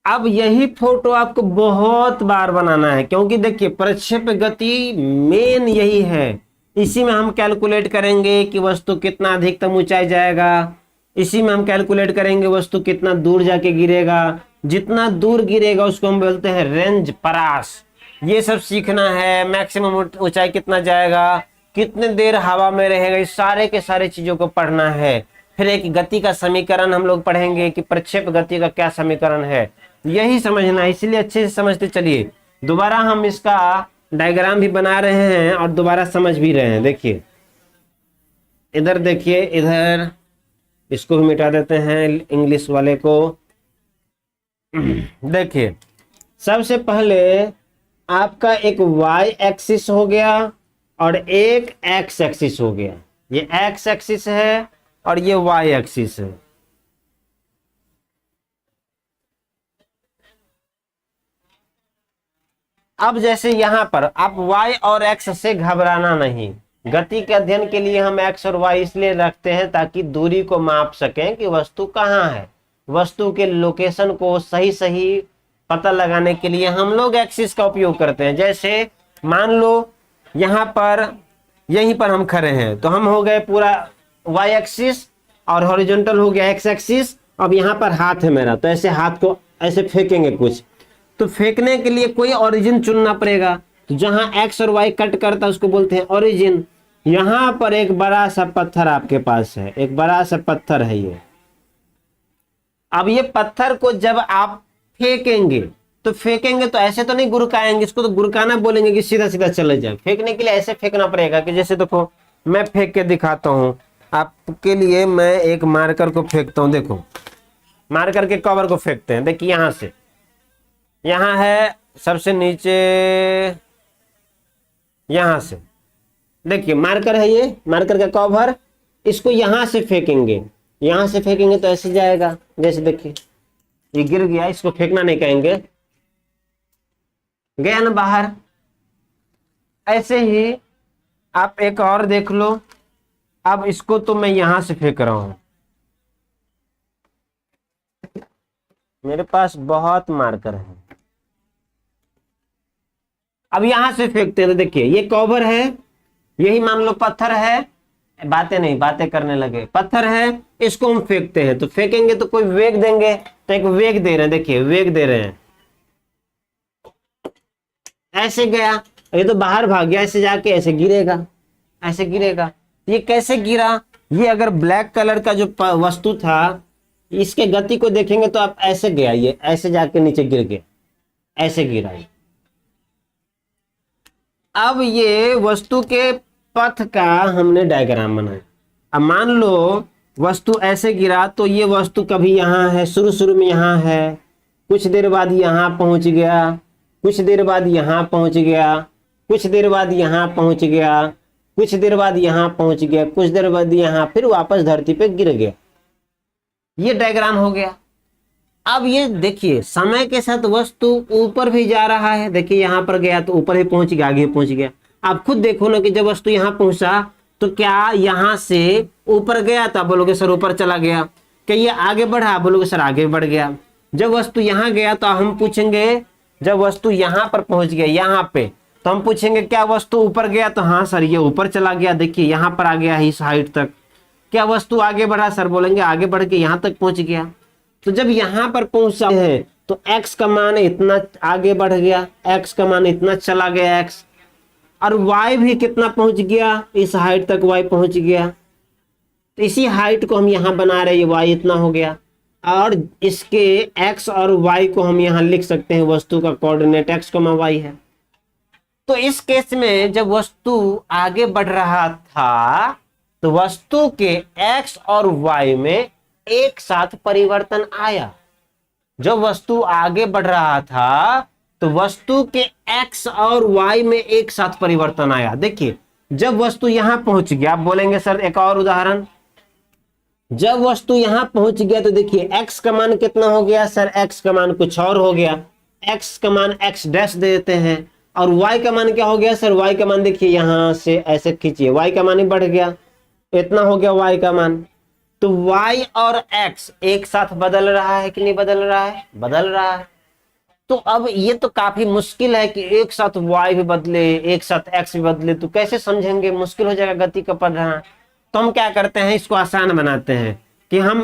अब यही फोटो आपको बहुत बार बनाना है, क्योंकि देखिए प्रक्षेप गति मेन यही है। इसी में हम कैलकुलेट करेंगे कि वस्तु कितना अधिकतम ऊंचाई जाएगा, इसी में हम कैलकुलेट करेंगे वस्तु कितना दूर जाके गिरेगा, जितना दूर गिरेगा उसको हम बोलते हैं रेंज परास। ये सब सीखना है। मैक्सिमम ऊंचाई कितना जाएगा, कितने देर हवा में रहेगा, इस सारे के सारे चीजों को पढ़ना है। फिर एक गति का समीकरण हम लोग पढ़ेंगे कि प्रक्षेप गति का क्या समीकरण है, यही समझना है। इसलिए अच्छे से समझते चलिए। दोबारा हम इसका डायग्राम भी बना रहे हैं और दोबारा समझ भी रहे हैं। देखिए इधर देखिए, इधर इसको भी मिटा देते हैं इंग्लिश वाले को। देखिए सबसे पहले आपका एक वाई एक्सिस हो गया और एक एक्स एक्सिस हो गया। ये एक्स एक्सिस है और ये वाई एक्सिस है। अब जैसे यहां पर आप y और x से घबराना नहीं। गति के अध्ययन के लिए हम x और y इसलिए रखते हैं ताकि दूरी को माप सकें कि वस्तु कहाँ है। वस्तु के लोकेशन को सही सही पता लगाने के लिए हम लोग एक्सिस का उपयोग करते हैं। जैसे मान लो यहाँ पर यहीं पर हम खड़े हैं, तो हम हो गए पूरा y एक्सिस और हॉरिजॉन्टल हो गया x एक्सिस। अब यहाँ पर हाथ है मेरा, तो ऐसे हाथ को ऐसे फेंकेंगे कुछ, तो फेंकने के लिए कोई ओरिजिन चुनना पड़ेगा। तो जहां एक्स और वाई कट करता है उसको बोलते हैं ओरिजिन। यहां पर एक बड़ा सा पत्थर आपके पास है, एक बड़ा सा पत्थर है ये। अब ये पत्थर को जब आप फेंकेंगे तो ऐसे तो नहीं गुरकाएंगे, इसको तो गुरकाना बोलेंगे कि सीधा सीधा चले जाए। फेंकने के लिए ऐसे फेंकना पड़ेगा कि जैसे देखो मैं फेंक के दिखाता हूं आपके लिए। मैं एक मार्कर को फेंकता हूं, देखो मार्कर के कवर को फेंकते हैं। देखिए यहां से, यहां है सबसे नीचे, यहां से देखिए मार्कर है, ये मार्कर का कवर। इसको यहां से फेंकेंगे, यहां से फेंकेंगे तो ऐसे जाएगा। जैसे देखिए ये गिर गया, इसको फेंकना नहीं कहेंगे, गया ना बाहर। ऐसे ही आप एक और देख लो। अब इसको तो मैं यहां से फेंक रहा हूं, मेरे पास बहुत मार्कर है। अब यहां से फेंकते हैं तो देखिए ये कवर है, यही मान लो पत्थर है, बातें नहीं, बातें करने लगे, पत्थर है, इसको हम फेंकते हैं। तो फेंकेंगे तो कोई वेग देंगे, तो एक वेग दे रहे हैं, देखिए वेग दे रहे हैं, ऐसे गया, ये तो बाहर भाग गया, ऐसे जाके ऐसे गिरेगा, ऐसे गिरेगा। ये कैसे गिरा? ये अगर ब्लैक कलर का जो वस्तु था, इसके गति को देखेंगे तो आप ऐसे गया, ये ऐसे जाके नीचे गिर गया, ऐसे गिरा। अब ये वस्तु के पथ का हमने डायग्राम बनाया। अब मान लो वस्तु ऐसे गिरा, तो ये वस्तु कभी यहाँ है, शुरू शुरू में यहाँ है, कुछ देर बाद यहाँ पहुंच गया, कुछ देर बाद यहाँ पहुंच गया, कुछ देर बाद यहाँ पहुंच गया, कुछ देर बाद यहाँ पहुंच गया, कुछ देर बाद यहाँ, फिर वापस धरती पे गिर गया। ये डायग्राम हो गया। अब ये देखिए समय के साथ वस्तु ऊपर भी जा रहा है, देखिए यहाँ पर गया तो ऊपर ही पहुंच गया, आगे पहुंच गया। आप खुद देखो ना कि जब वस्तु यहाँ पहुंचा तो क्या यहाँ से ऊपर गया था, बोलोगे सर ऊपर चला गया। क्या ये आगे बढ़ा, बोलोगे सर आगे बढ़ गया। जब वस्तु यहाँ गया तो हम पूछेंगे, जब वस्तु यहाँ पर पहुंच गया यहाँ पे, तो हम पूछेंगे क्या वस्तु ऊपर गया, तो हाँ सर ये ऊपर चला गया, देखिए यहाँ पर आ गया इस हाइट तक। क्या वस्तु आगे बढ़ा, सर बोलेंगे आगे बढ़ के यहाँ तक पहुंच गया। तो जब यहाँ पर पहुंचा है तो x का मान इतना आगे बढ़ गया, x का मान इतना चला गया x, और y भी कितना पहुंच गया, इस हाइट तक y पहुंच गया। तो इसी हाइट को हम यहाँ बना रहे हैं, y इतना हो गया, और इसके x और y को हम यहाँ लिख सकते हैं, वस्तु का कोऑर्डिनेट x, y है। तो इस केस में जब वस्तु आगे बढ़ रहा था तो वस्तु के x और y में एक साथ परिवर्तन आया। जब वस्तु आगे बढ़ रहा था तो वस्तु के x और y में एक साथ परिवर्तन आया। देखिए जब वस्तु यहां पहुंच गया, आप बोलेंगे सर एक और उदाहरण, जब वस्तु यहां पहुंच गया तो देखिए x का मान कितना हो गया, सर x का मान कुछ और हो गया, x का मान x डैश दे देते हैं, और y का मान क्या हो गया, सर y का मान देखिए यहां से ऐसे खींचिए, y का मान ही बढ़ गया, इतना हो गया y का मान। तो y और x एक साथ बदल रहा है कि नहीं बदल रहा है, बदल रहा है। तो अब ये तो काफी मुश्किल है कि एक साथ y भी बदले, एक साथ x भी बदले, तो कैसे समझेंगे, मुश्किल हो जाएगा गति का पढ़ना। तो हम क्या करते हैं, इसको आसान बनाते हैं कि हम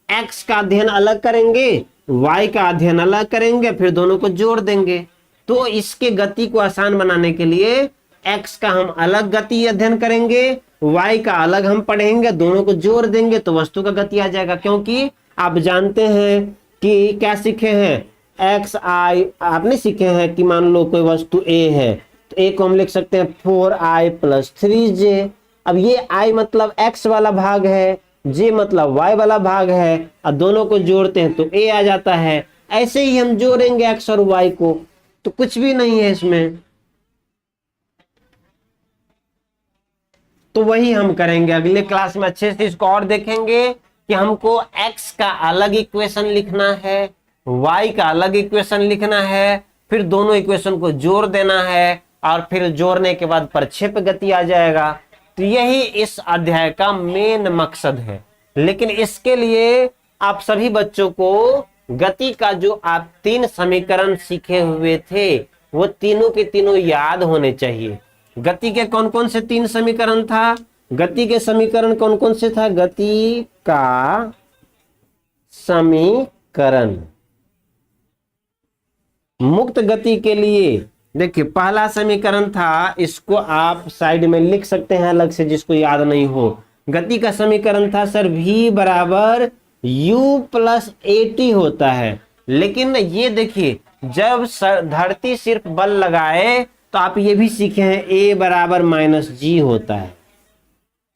x का अध्ययन अलग करेंगे, y का अध्ययन अलग करेंगे, फिर दोनों को जोड़ देंगे। तो इसके गति को आसान बनाने के लिए x का हम अलग गति अध्ययन करेंगे, y का अलग हम पढ़ेंगे, दोनों को जोड़ देंगे तो वस्तु का गति आ जाएगा। क्योंकि आप जानते हैं कि क्या सीखे हैं, एक्स आई, आपने सीखे हैं कि मान लो कोई वस्तु a है तो a को हम लिख सकते हैं 4i + 3j। अब ये i मतलब x वाला भाग है, j मतलब y वाला भाग है, और दोनों को जोड़ते हैं तो a आ जाता है। ऐसे ही हम जोड़ेंगे x और y को, तो कुछ भी नहीं है इसमें। तो वही हम करेंगे अगले क्लास में, अच्छे से इसको और देखेंगे कि हमको x का अलग इक्वेशन लिखना है, y का अलग इक्वेशन लिखना है, फिर दोनों इक्वेशन को जोड़ देना है, और फिर जोड़ने के बाद प्रक्षेप गति आ जाएगा। तो यही इस अध्याय का मेन मकसद है। लेकिन इसके लिए आप सभी बच्चों को गति का जो आप 3 समीकरण सीखे हुए थे वो तीनों के तीनों याद होने चाहिए। गति के कौन कौन से 3 समीकरण था, गति के समीकरण कौन कौन से था, गति का समीकरण मुक्त गति के लिए देखिए पहला समीकरण था, इसको आप साइड में लिख सकते हैं अलग से जिसको याद नहीं हो। गति का समीकरण था सर v बराबर u + at होता है। लेकिन ये देखिए जब धरती सिर्फ बल लगाए तो आप ये भी सीखे हैं a बराबर -g होता है।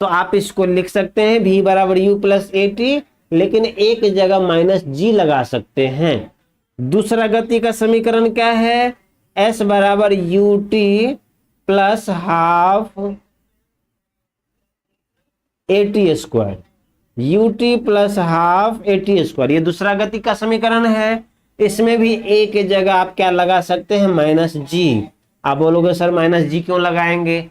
तो आप इसको लिख सकते हैं v बराबर u + at, लेकिन एक जगह -g लगा सकते हैं। दूसरा गति का समीकरण क्या है, s बराबर ut + ½ at², ut + ½ at², ये दूसरा गति का समीकरण है। इसमें भी a के जगह आप क्या लगा सकते हैं, -g। आप बोलोगे सर माइनस जी क्यों लगाएंगे?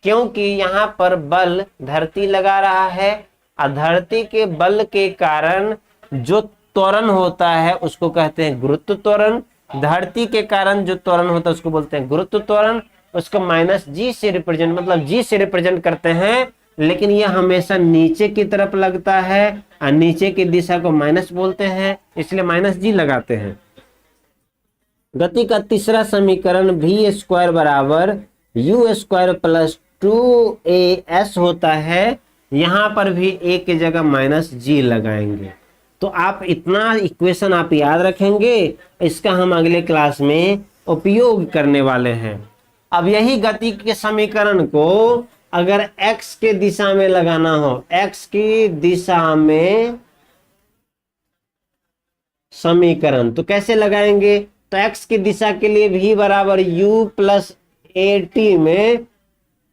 क्योंकि यहाँ पर बल धरती लगा रहा है और धरती के बल के कारण जो त्वरण होता है उसको कहते हैं गुरुत्व त्वरण। धरती के कारण जो त्वरण होता है उसको बोलते हैं गुरुत्व त्वरण। उसको माइनस जी से रिप्रेजेंट, मतलब जी से रिप्रेजेंट करते हैं, लेकिन ये हमेशा नीचे की तरफ लगता है और नीचे की दिशा को माइनस बोलते हैं, इसलिए माइनस जी लगाते हैं। गति का तीसरा समीकरण v स्क्वायर बराबर यू स्क्वायर प्लस 2as होता है। यहां पर भी a की जगह माइनस जी लगाएंगे। तो आप इतना इक्वेशन आप याद रखेंगे, इसका हम अगले क्लास में उपयोग करने वाले हैं। अब यही गति के समीकरण को अगर x के दिशा में लगाना हो, x की दिशा में समीकरण, तो कैसे लगाएंगे? तो x की दिशा के लिए v बराबर u प्लस ए टी में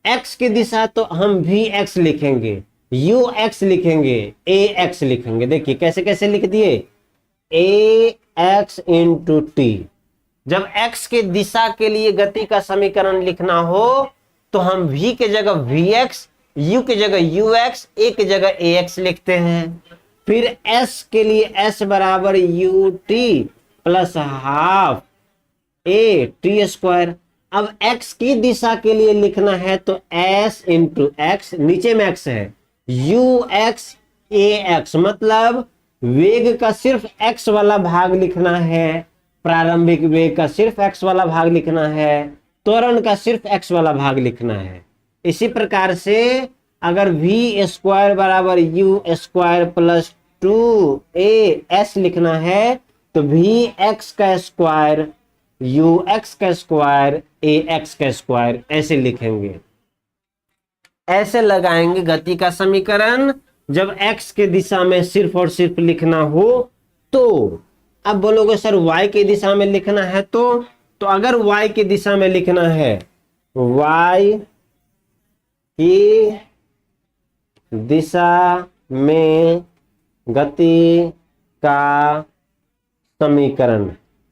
x की दिशा तो हम vx लिखेंगे, ux लिखेंगे, ax लिखेंगे। देखिए कैसे कैसे लिख दिए, ax इंटू टी। जब x के दिशा के लिए गति का समीकरण लिखना हो तो हम v के जगह vx, u की जगह ux, a की जगह ax लिखते हैं। फिर s के लिए s बराबर U T plus half A T square. अब x की दिशा के लिए लिखना है तो s इंटू एक्स, नीचे में x है, ux ax, मतलब वेग का सिर्फ x वाला भाग लिखना है, प्रारंभिक वेग का सिर्फ x वाला भाग लिखना है, त्वरण का सिर्फ x वाला भाग लिखना है। इसी प्रकार से अगर v स्क्वायर बराबर यू स्क्वायर प्लस 2as लिखना है तो vx का स्क्वायर ux का स्क्वायर ax का स्क्वायर ऐसे लिखेंगे। ऐसे लगाएंगे गति का समीकरण जब x के दिशा में सिर्फ और सिर्फ लिखना हो तो। अब बोलोगे सर y की दिशा में लिखना है तो अगर y की दिशा में लिखना है, y की दिशा में गति का समीकरण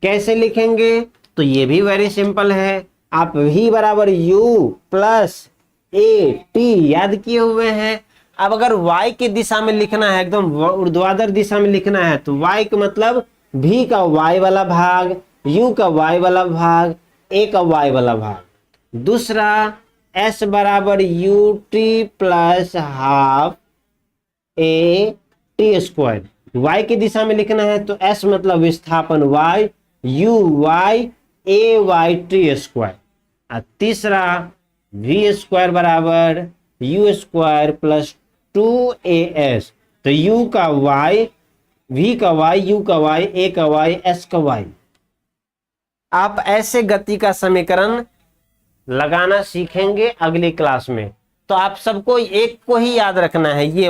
कैसे लिखेंगे? तो ये भी वेरी सिंपल है। आप v बराबर u प्लस ए टी याद किए हुए हैं। अब अगर y की दिशा में लिखना है, एकदम ऊर्ध्वाधर दिशा में लिखना है, तो y का मतलब v का y वाला भाग, u का y वाला भाग, a का y वाला भाग। दूसरा s बराबर U T plus half A T square. y की दिशा में लिखना है तो s मतलब विस्थापन y, u y, a y T square. और तीसरा v स्क्वायर बराबर यू स्क्वायर प्लस 2as, तो u का y, v का y, u का y, a का y, s का y। आप ऐसे गति का समीकरण लगाना सीखेंगे अगली क्लास में। तो आप सबको एक को ही याद रखना है, ये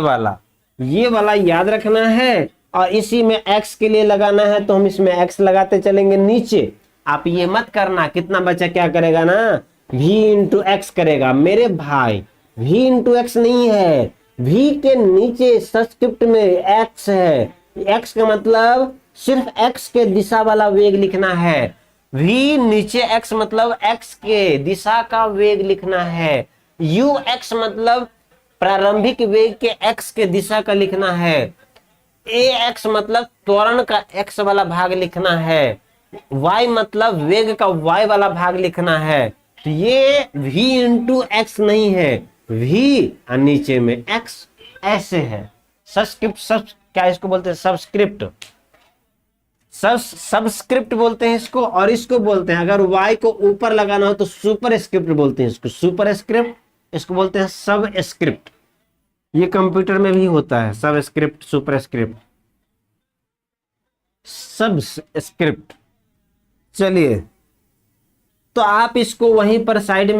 वाला याद रखना है, और इसी में x के लिए लगाना है तो हम इसमें x लगाते चलेंगे नीचे। आप ये मत करना कितना बच्चा क्या करेगा ना, v इंटू एक्स करेगा। मेरे भाई v इंटू एक्स नहीं है, v के नीचे सब्स्क्रिप्ट में x है। x का मतलब सिर्फ x के दिशा वाला वेग लिखना है। v नीचे x मतलब x के दिशा का वेग लिखना है। ux मतलब प्रारंभिक वेग के x के दिशा का लिखना है। ax मतलब त्वरण का x वाला भाग लिखना है। y मतलब वेग का y वाला भाग लिखना है। तो ये v इंटू एक्स नहीं है, v और नीचे में x ऐसे है। सब्स्क्रिप्ट, क्या इसको बोलते हैं? सब्स्क्रिप्ट, सबस्क्रिप्ट बोलते हैं इसको, और इसको बोलते हैं अगर y को ऊपर लगाना हो तो सुपर स्क्रिप्ट बोलते हैं इसको, सुपर स्क्रिप्ट। इसको बोलते हैं सब स्क्रिप्ट। ये कंप्यूटर में भी होता है, सब स्क्रिप्ट, सुपर स्क्रिप्ट, सब स्क्रिप्ट। चलिए, तो आप इसको वहीं पर साइड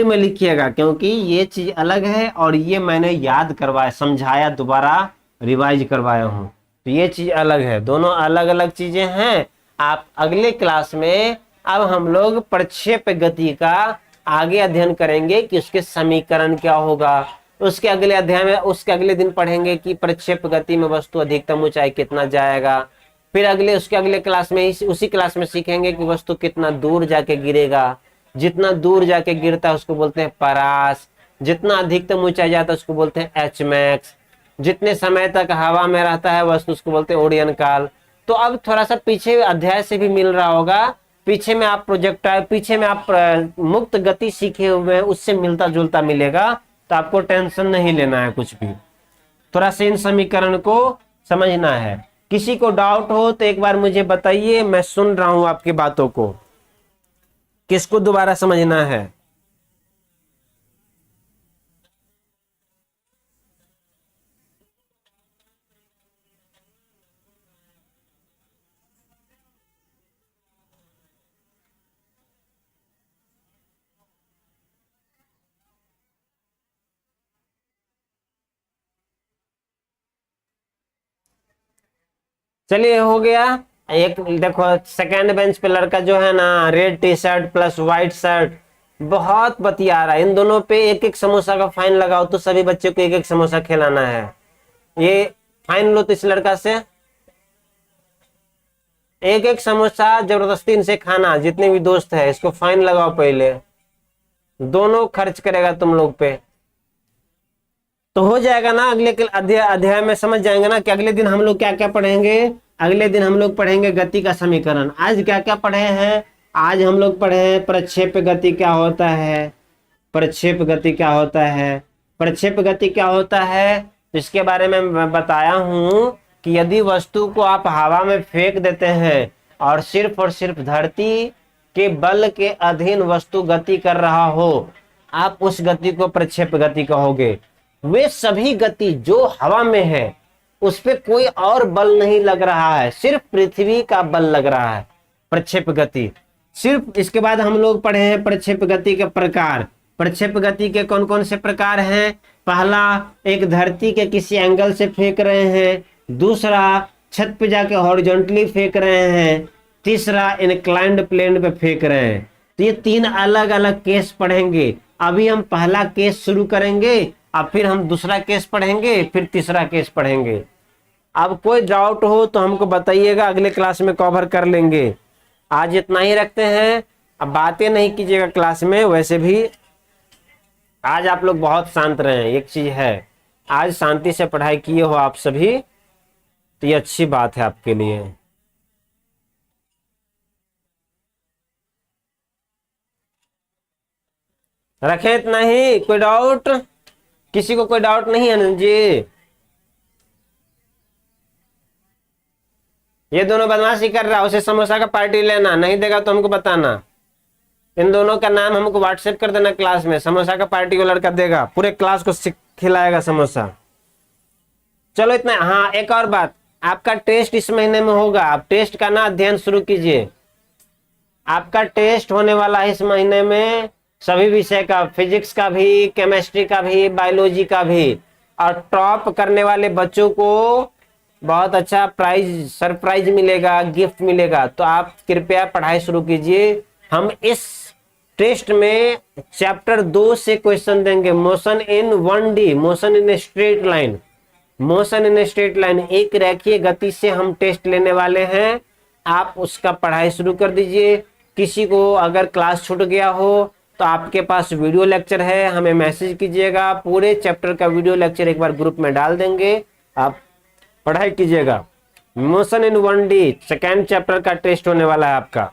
में लिखिएगा, क्योंकि ये चीज अलग है और ये मैंने याद करवाया, समझाया, दोबारा रिवाइज करवाया हूं, तो ये चीज अलग है। दोनों अलग अलग चीजें हैं। आप अगले क्लास में अब हम लोग प्रक्षेप गति का आगे अध्ययन करेंगे कि उसके समीकरण क्या होगा। उसके अगले अध्याय में, उसके अगले दिन पढ़ेंगे कि प्रक्षेप गति में वस्तु अधिकतम ऊंचाई कितना जाएगा। फिर उसके अगले क्लास में, उसी क्लास में सीखेंगे कि वस्तु कितना दूर जाके गिरेगा। जितना दूर जाके गिरता है उसको बोलते हैं परास, जितना अधिकतम ऊंचाई जाता है उसको बोलते हैं एच मैक्स, जितने समय तक हवा में रहता है वस्तु उसको बोलते हैं ओडियन काल। तो अब थोड़ा सा पीछे अध्याय से भी मिल रहा होगा, पीछे में आप प्रोजेक्टाइल, पीछे में आप मुक्त गति सीखे हुए हैं, उससे मिलता जुलता मिलेगा, तो आपको टेंशन नहीं लेना है कुछ भी। थोड़ा सा इन समीकरण को समझना है। किसी को डाउट हो तो एक बार मुझे बताइए, मैं सुन रहा हूं आपकी बातों को। किसको दोबारा समझना है? चलिए हो गया। एक देखो सेकंड बेंच पे लड़का जो है ना, red T shirt plus white shirt, बहुत बतिया रहा है। इन दोनों पे एक एक समोसा का फाइन लगाओ तो सभी बच्चों को एक एक समोसा खिलाना है। ये फाइन लो तो इस लड़का से एक एक समोसा जबरदस्ती इनसे खाना, जितने भी दोस्त है इसको फाइन लगाओ पहले, दोनों खर्च करेगा तुम लोग पे। तो हो जाएगा ना, अगले अध्याय में समझ जाएंगे ना कि अगले दिन हम लोग क्या क्या पढ़ेंगे। अगले दिन हम लोग पढ़ेंगे गति का समीकरण। आज क्या क्या पढ़े हैं? आज हम लोग पढ़े हैं प्रक्षेप गति क्या होता है, प्रक्षेप गति क्या होता है। प्रक्षेप गति क्या होता है इसके बारे में मैं बताया हूं कि यदि वस्तु को आप हवा में फेंक देते हैं और सिर्फ धरती के बल के अधीन वस्तु गति कर रहा हो, आप उस गति को प्रक्षेप गति कहोगे। वे सभी गति जो हवा में है उस पे कोई और बल नहीं लग रहा है, सिर्फ पृथ्वी का बल लग रहा है, प्रक्षेप गति सिर्फ। इसके बाद हम लोग पढ़े हैं प्रक्षेप गति के प्रकार। प्रक्षेप गति के कौन कौन से प्रकार हैं? पहला, एक धरती के किसी एंगल से फेंक रहे हैं। दूसरा, छत पे जाके हॉरिजॉन्टली फेंक रहे हैं। तीसरा, इनक्लाइंड प्लेन पे फेंक रहे हैं। तो ये तीन अलग अलग केस पढ़ेंगे। अभी हम पहला केस शुरू करेंगे, अब फिर हम दूसरा केस पढ़ेंगे, फिर तीसरा केस पढ़ेंगे। अब कोई डाउट हो तो हमको बताइएगा, अगले क्लास में कवर कर लेंगे। आज इतना ही रखते हैं। अब बातें नहीं कीजिएगा क्लास में, वैसे भी आज आप लोग बहुत शांत रहे। एक चीज है, आज शांति से पढ़ाई किए हो आप सभी, तो ये अच्छी बात है आपके लिए। रखें इतना ही। कोई डाउट? किसी को कोई डाउट नहीं है ना जी? ये दोनों बदमाशी कर रहा है, उसे समोसा का पार्टी लेना, नहीं देगा तो हमको बताना। इन दोनों का नाम हमको व्हाट्सएप कर देना क्लास में, समोसा का पार्टी वो लड़का देगा, पूरे क्लास को खिलाएगा समोसा। चलो इतना। हाँ, एक और बात, आपका टेस्ट इस महीने में होगा। आप टेस्ट का ना अध्ययन शुरू कीजिए। आपका टेस्ट होने वाला है इस महीने में, सभी विषय का, फिजिक्स का भी, केमिस्ट्री का भी, बायोलॉजी का भी। और टॉप करने वाले बच्चों को बहुत अच्छा प्राइज, सरप्राइज मिलेगा, गिफ्ट मिलेगा। तो आप कृपया पढ़ाई शुरू कीजिए। हम इस टेस्ट में चैप्टर 2 से क्वेश्चन देंगे। Motion in 1D, motion in straight line, motion in straight line, एक रेखीय गति से हम टेस्ट लेने वाले हैं। आप उसका पढ़ाई शुरू कर दीजिए। किसी को अगर क्लास छूट गया हो तो आपके पास वीडियो लेक्चर है, हमें मैसेज कीजिएगा। पूरे चैप्टर का वीडियो लेक्चर एक बार ग्रुप में डाल देंगे, आप पढ़ाई कीजिएगा। Motion in 1D second chapter का टेस्ट होने वाला है आपका।